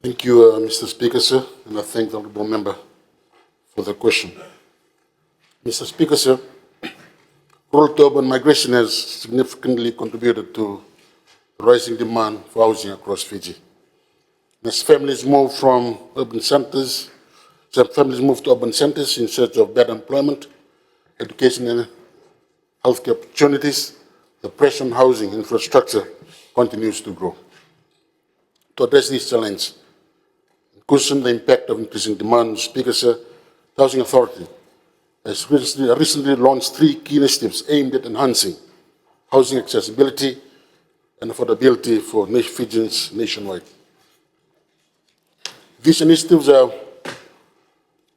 Thank you, Mr. Speaker, sir, and I thank the honourable member for the question. Mr. Speaker, sir, rural to urban migration has significantly contributed to the rising demand for housing across Fiji. As families move from urban centres, some families move to urban centres in search of better employment, education and healthcare opportunities, the pressure on housing infrastructure continues to grow. To address this challenge, considering the impact of increasing demand, Speaker, sir, the Housing Authority has recently launched 3 key initiatives aimed at enhancing housing accessibility and affordability for Fijians nationwide. These initiatives are: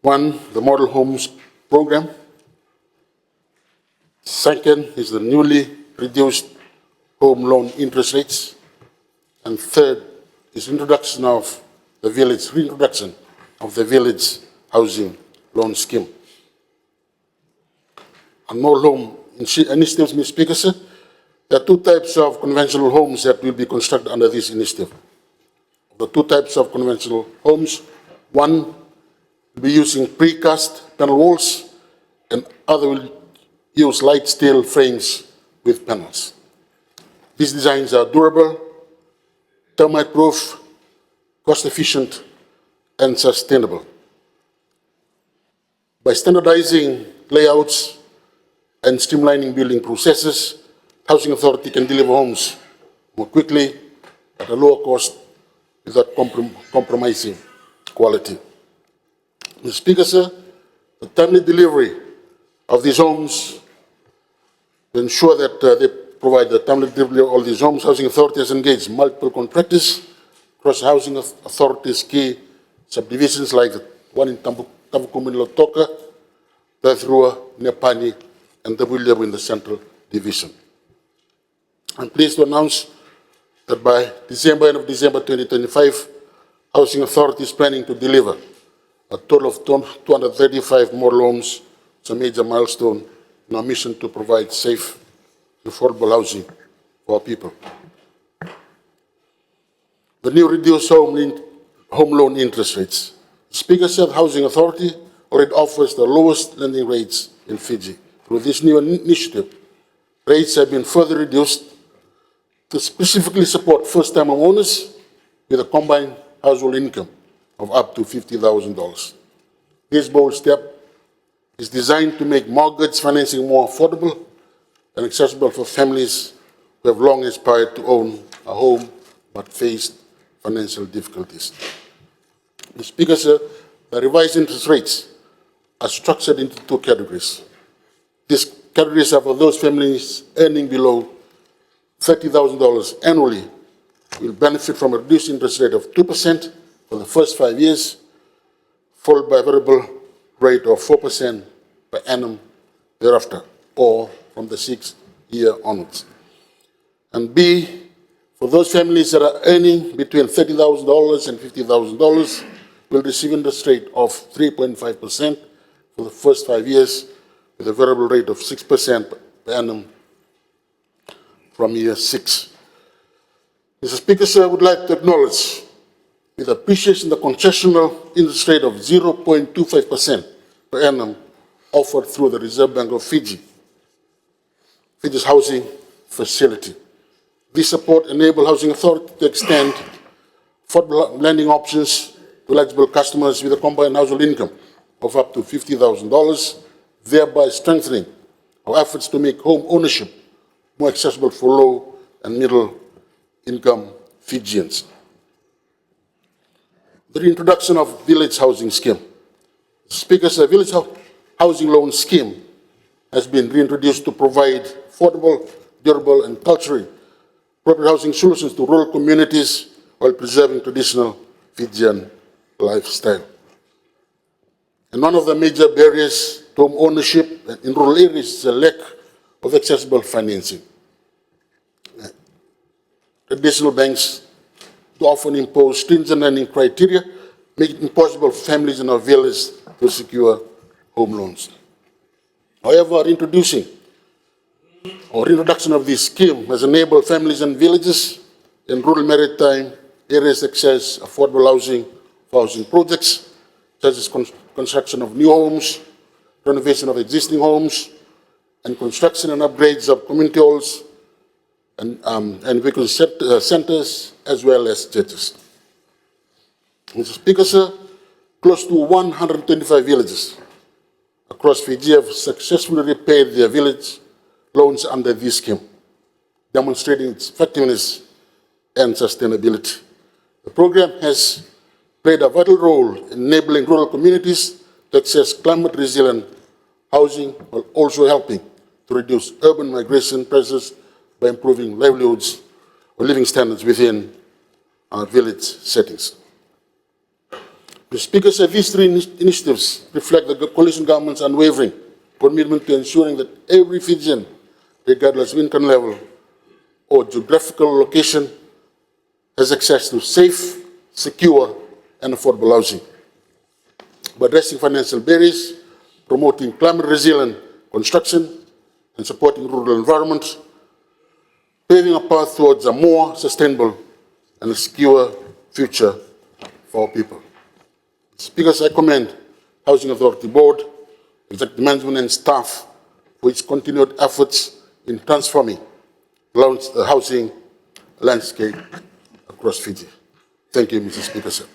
1, the Model Homes Program. Second is the newly reduced home loan interest rates. And third is reintroduction of the village housing loan scheme. On Model Home initiatives, Mr. Speaker, sir, there are 2 types of conventional homes that will be constructed under this initiative. The 2 types of conventional homes: 1 will be using precast panel walls, and other will use light steel frames with panels. These designs are durable, termite-proof, cost-efficient, and sustainable. By standardizing layouts and streamlining building processes, Housing Authority can deliver homes more quickly at a lower cost without compromising quality. Mr. Speaker, sir, the timely delivery of these homes, to ensure that they provide the timely delivery of all these homes, Housing Authority has engaged multiple contractors across Housing Authority's key subdivisions, like the one in Tavukumini-Lotoka, Bethrua, Nepani, and the William in the Central Division. I'm pleased to announce that by end of December 2025, Housing Authority is planning to deliver a total of 235 more homes. It's a major milestone in our mission to provide safe and affordable housing for our people. The new reduced home loan interest rates. The Speaker said Housing Authority already offers the lowest lending rates in Fiji. Through this new initiative, rates have been further reduced to specifically support first-time homeowners with a combined household income of up to $50,000. This bold step is designed to make mortgage financing more affordable and accessible for families who have long aspired to own a home but faced financial difficulties. Mr. Speaker, sir, the revised interest rates are structured into 2 categories. These categories are for those families earning below $30,000 annually will benefit from a reduced interest rate of 2% for the first 5 years, followed by a variable rate of 4% per annum thereafter, or from the 6th year onwards. And B, for those families that are earning between $30,000 and $50,000, will receive interest rate of 3.5% for the first 5 years, with a variable rate of 6% per annum from year 6. Mr. Speaker, sir, I would like to acknowledge with appreciation the concessional interest rate of 0.25% per annum offered through the Reserve Bank of Fiji's housing facility. This support enables Housing Authority to extend affordable lending options to eligible customers with a combined household income of up to $50,000, thereby strengthening our efforts to make home ownership more accessible for low and middle income Fijians. The reintroduction of village housing scheme. Speakers, the village housing loan scheme has been reintroduced to provide affordable, durable, and culturally appropriate housing solutions to rural communities while preserving traditional Fijian lifestyle. And one of the major barriers to home ownership in rural areas is the lack of accessible financing. Traditional banks do often impose stringent lending criteria, making it impossible for families in our villages to secure home loans. However, reintroduction of this scheme has enabled families and villages in rural maritime areas access affordable housing for housing projects, such as construction of new homes, renovation of existing homes, and construction and upgrades of community halls and vehicle centers, as well as churches. Mr. Speaker, sir, close to 125 villages across Fiji have successfully repaid their village loans under this scheme, demonstrating its effectiveness and sustainability. The program has played a vital role in enabling rural communities to access climate-resilient housing, while also helping to reduce urban migration pressures by improving livelihoods or living standards within our village settings. The Speaker said these three initiatives reflect the coalition government's unwavering commitment to ensuring that every Fijian, regardless of income level or geographical location, has access to safe, secure, and affordable housing. By addressing financial barriers, promoting climate-resilient construction, and supporting rural environments, paving a path towards a more sustainable and secure future for our people. Speakers, I commend Housing Authority Board, Executive Management and staff for its continued efforts in transforming the housing landscape across Fiji. Thank you, Mr. Speaker, sir.